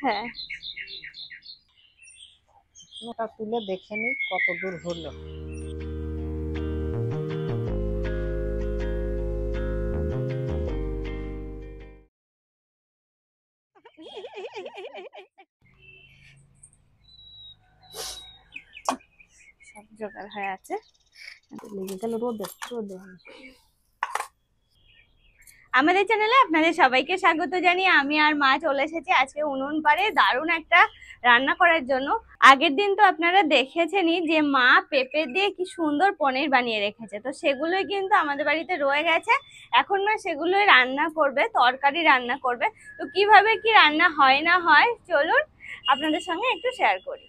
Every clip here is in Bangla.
হ্যাঁ, ওটা তুলে দেখে নি কত দূর হলো। সব জোগাড় হয়ে আছে, লেগে গেল রোদে রোদে। আমাদের চ্যানেলে আপনাদের সবাইকে স্বাগত জানিয়ে আমি আর মা চলে এসেছি আজকে উনুন পাড়ে দারুণ একটা রান্না করার জন্য। আগের দিন তো আপনারা দেখেছেনই যে মা পেঁপে দিয়ে কি সুন্দর পনির বানিয়ে রেখেছে, তো সেগুলোই কিন্তু আমাদের বাড়িতে রয়ে গেছে। এখন মা সেগুলোই রান্না করবে, তরকারি রান্না করবে। তো কিভাবে কি রান্না হয় না হয় চলুন আপনাদের সঙ্গে একটু শেয়ার করি।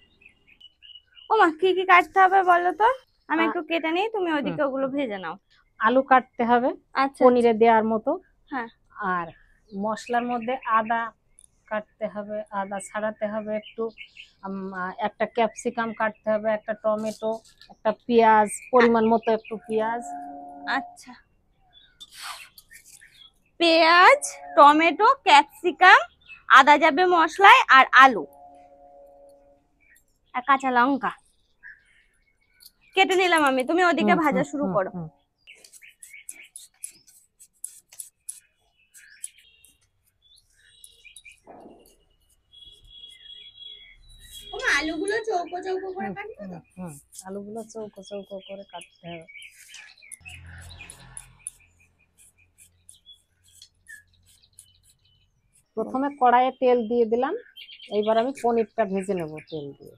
ও মা, কি কি কাটতে হবে বলো তো? আমি একটু কেটে নিই, তুমি ওদিকে ওগুলো ভেজে নাও। আলু কাটতে হবে আচ্ছা, পনিরে দেওয়ার মতো। হ্যাঁ, আর মশলার মধ্যে আদা কাটতে হবে, আদা ছাড়াতে হবে একটু, একটা ক্যাপসিকাম কাটতে হবে, একটা টমেটো, একটা পেঁয়াজ, পরিমাণ মতো একটু পেঁয়াজ। আচ্ছা, পেঁয়াজ, টমেটো, ক্যাপসিকাম, আদা যাবে মশলায়, আর আলু আর কাঁচা লঙ্কা কেটে নিলাম আমি। তুমি ওদিকে ভাজা শুরু করো। আলুগুলো চৌকো চৌকো করে কাটবে তো? আলুগুলো চৌকো চৌকো করে কাটতে হবে। প্রথমে কড়াইয়ে তেল দিয়ে দিলাম, এইবার আমি পনিরটা ভেজে নেব তেল দিয়ে।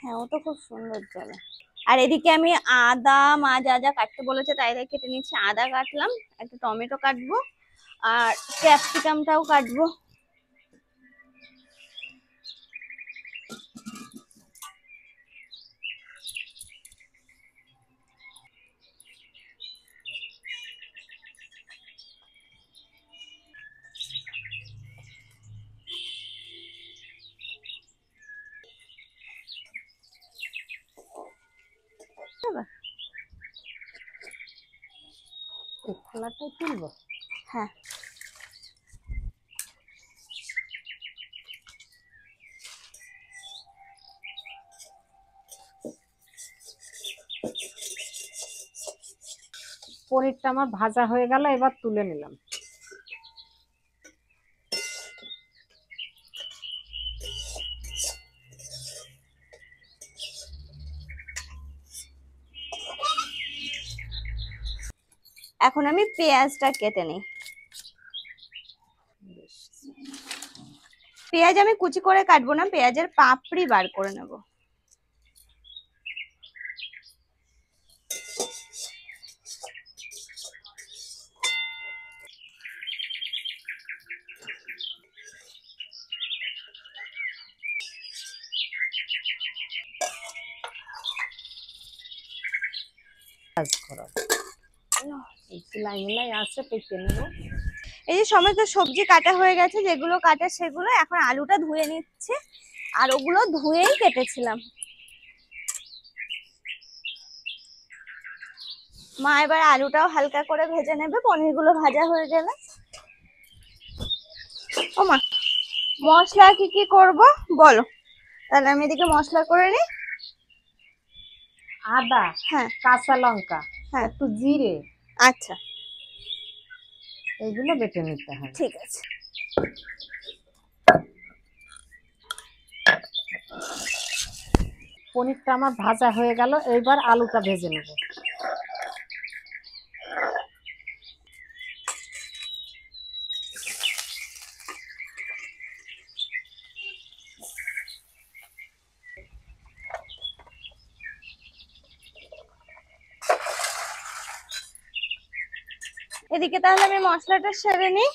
হ্যাঁ, ও তো খুব সুন্দর যাবে। আর এদিকে আমি আদা, মা যা যা কাটতে বলেছে তাই তাই কেটে নিচ্ছি। আদা কাটলাম, একটা টমেটো কাটবো, আর ক্যাপসিকামটাও কাটবো। এই খোলাটাই তুলবো। হ্যাঁ, পনিরটা আমার ভাজা হয়ে গেল, এবার তুলে নিলাম। এখন আমি পেঁয়াজটা কেটে নিই। পেঁয়াজ আমি কুচি করে কাটবো না, পেঁয়াজের পাপড়ি বার করে নেব। সেলাই মিলাই আছে, পেঁচে নেবো। এই যে সমস্ত সবজি কাটা হয়ে গেছে, যেগুলো কাটা সেগুলো। এখন আলুটা ধুয়ে নিচ্ছে, আর ওগুলো ধুয়েই কেটেছিলাম। মা এবার আলুটাও হালকা করে ভেজে নেবে পনির গুলো ভাজা হয়ে গেলে। ও মা, মশলা কি কি করব বলো, তাহলে আমি এদিকে মশলা করে নিই। আদা, হ্যাঁ, কাঁচা লঙ্কা, হ্যাঁ, একটু জিরে, আচ্ছা, এইগুলো বেটে নিতে হবে। ঠিক আছে। পনিরটা আমার ভাজা হয়ে গেল, এইবার আলুটা ভেজে নেব। এদিকে তাহলে আমি মশলাটা সেরে নিই।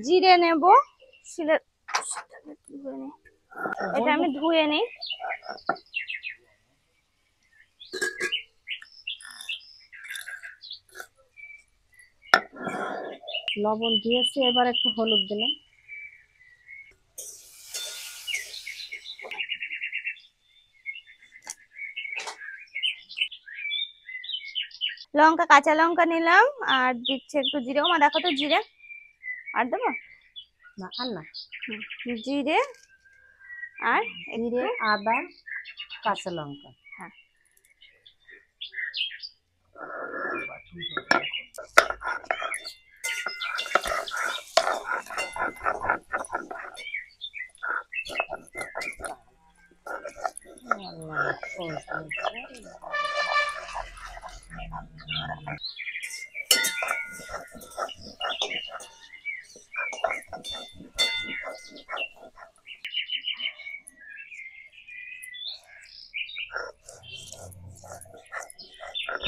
জিরে নেব, এটা আমি ধুয়ে নিই। লবণ দিয়েছি, এবার একটু হলুদ দিলাম। লঙ্কা, কাঁচা লঙ্কা নিলাম, আর দিচ্ছে একটু জিরে। মা দেখো তো জিরে আর দেবো না আর না। জিরে আর জিরে, আদা, কাঁচা লঙ্কা। হ্যাঁ,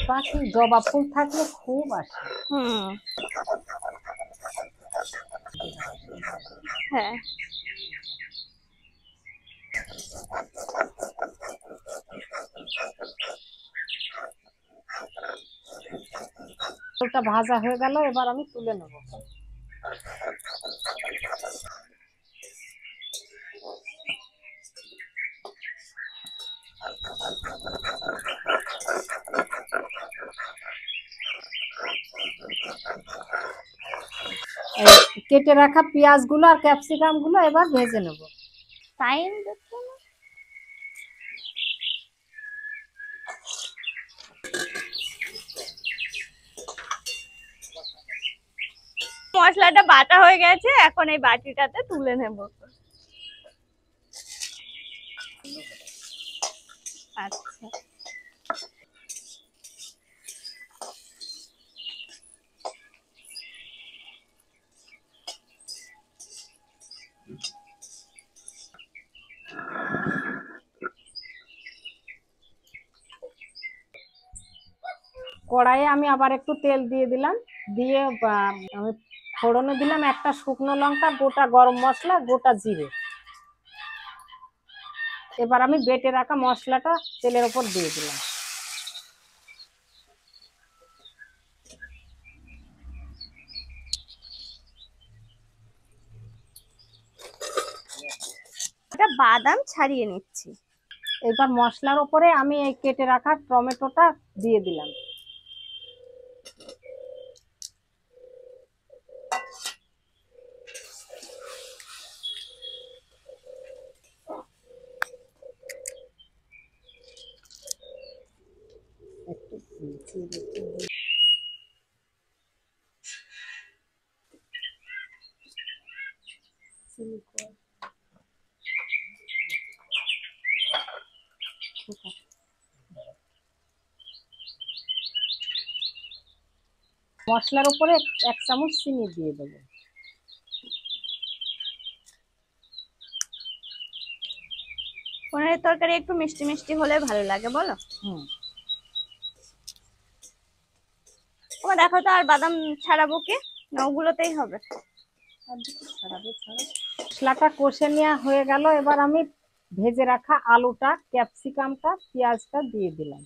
পাখি জবা ফুল থাকলে খুব আসে। হ্যাঁ, ওটা ভাজা হয়ে গেল, এবার আমি তুলে নেব। কেটে রাখা পেঁয়াজ গুলো আর ক্যাপসিকাম গুলো এবার ভেজে নেব। টাইম দেখো না। মশলাটা বাটা হয়ে গেছে, এখন এই বাটিটাতে তুলে নেব। আচ্ছা, কড়াইয়ে আমি আবার একটু তেল দিয়ে দিলাম, দিয়ে আমি ফোড়নে দিলাম একটা শুকনো লঙ্কা, গোটা গরম মশলা, গোটা জিরে। এবার আমি বেটে রাখা মশলাটা তেলের উপর দিয়ে দিলাম। এটা বাদাম ছাড়িয়ে নিচ্ছি। এবার মশলার উপরে আমি এই কেটে রাখা টমেটোটা দিয়ে দিলাম। মশলার উপরে 1 চামচ চিনি দিয়ে দেবো। পনিরের তরকারি একটু মিষ্টি মিষ্টি হলে ভালো লাগে, বলো? তোমার দেখো তো আর বাদাম ছাড়াবো কি, না ওগুলোতেই হবে? মশলাটা কষে নেওয়া হয়ে গেল, এবার আমি ভেজে রাখা আলুটা, ক্যাপসিকামটা, পেঁয়াজটা দিয়ে দিলাম।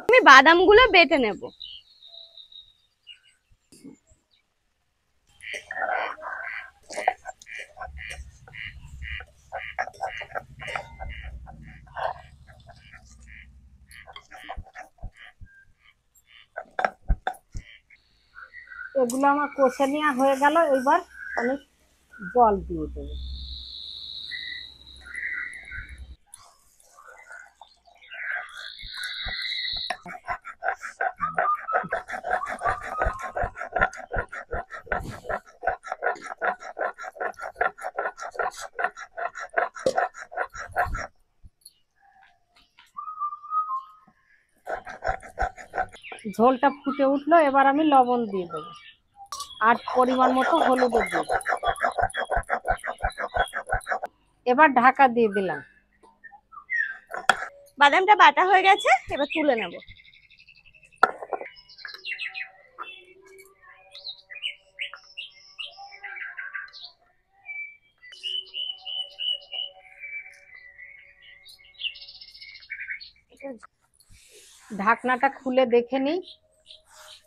আমি বাদামগুলো বেটে নেব। এগুলো আমার কষে নেওয়া হয়ে গেল, এবার আমি জল দিয়ে দেবো। ঝোলটা ফুটে উঠলো, এবার আমি লবণ দিয়ে দেবো আর পরিমাণ মতো হলুদ দিয়ে দেবো। এবার ঢাকা দিয়ে দিলাম। বাদামটা বাটা হয়ে গেছে, এবার তুলে নেব। ঢাকনাটা খুলে দেখে নিই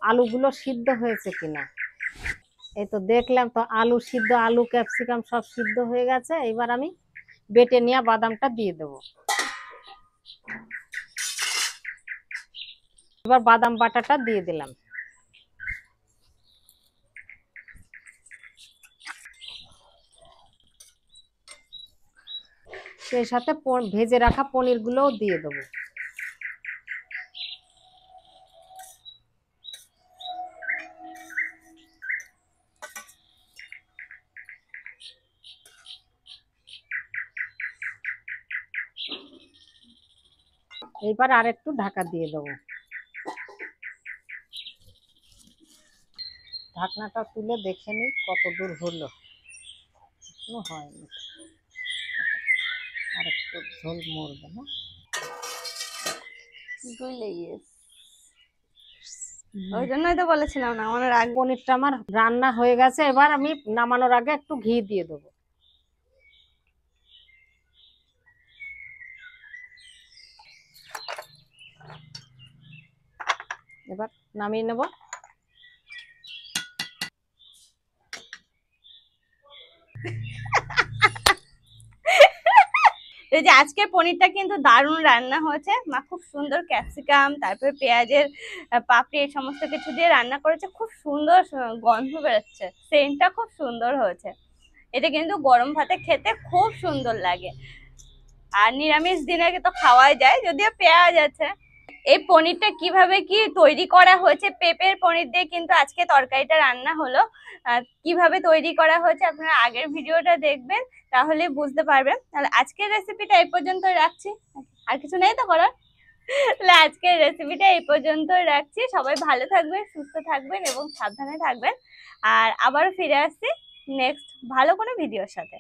আলুগুলো সিদ্ধ হয়েছে কিনা। এই তো দেখলাম তো আলু সিদ্ধ, আলু ক্যাপসিকাম সব সিদ্ধ হয়ে গেছে। এবার আমি বেটে নিয়ে বাদামটা দিয়ে দেবো। এবার বাদাম বাটাটা দিয়ে দিলাম। সেই সাথে ভেজে রাখা পনির গুলোও দিয়ে দেবো। এবার আর একটু ঢাকা দিয়ে দেবো। ঢাকনাটা তুলে দেখে নিই কত দূর হলো। এখনো হয়নি, আর একটু ঝোল মরবে না। ওই জন্যই তো বলেছিলাম নামানোর আগে। পনিরটা আমার রান্না হয়ে গেছে। এবার আমি নামানোর আগে একটু ঘি দিয়ে দেবো। এবার নামিয়ে নেব। এই যে আজকের পনিরটা কিন্তু দারুণ রান্না হয়েছে। মা খুব সুন্দর ক্যাপসিকাম, তারপরে পেঁয়াজের পাপড়ি, এই সমস্ত কিছু দিয়ে রান্না করেছে। খুব সুন্দর গন্ধ বেরোচ্ছে, সেন্টটা খুব সুন্দর হয়েছে। এটা কিন্তু গরম ভাতে খেতে খুব সুন্দর লাগে, আর নিরামিষ দিনে তো খাওয়াই যায়, যদিও পেঁয়াজ আছে। এই পনিরটা কিভাবে কি তৈরি করা হয়েছে, পেঁপের পনির দিয়ে কিন্তু আজকে তরকারিটা রান্না হলো। কিভাবে তৈরি করা হয়েছে আপনারা আগের ভিডিওটা দেখবেন, তাহলে বুঝতে পারবেন। তাহলে আজকের রেসিপিটা এই পর্যন্তই রাখছি। আর কিছু নেই তো করার? তাহলে আজকের রেসিপিটা এই পর্যন্তই রাখছি। সবাই ভালো থাকবেন, সুস্থ থাকবেন এবং সাবধানে থাকবেন। আর আবারও ফিরে আসছি নেক্সট ভালো কোনো ভিডিওর সাথে।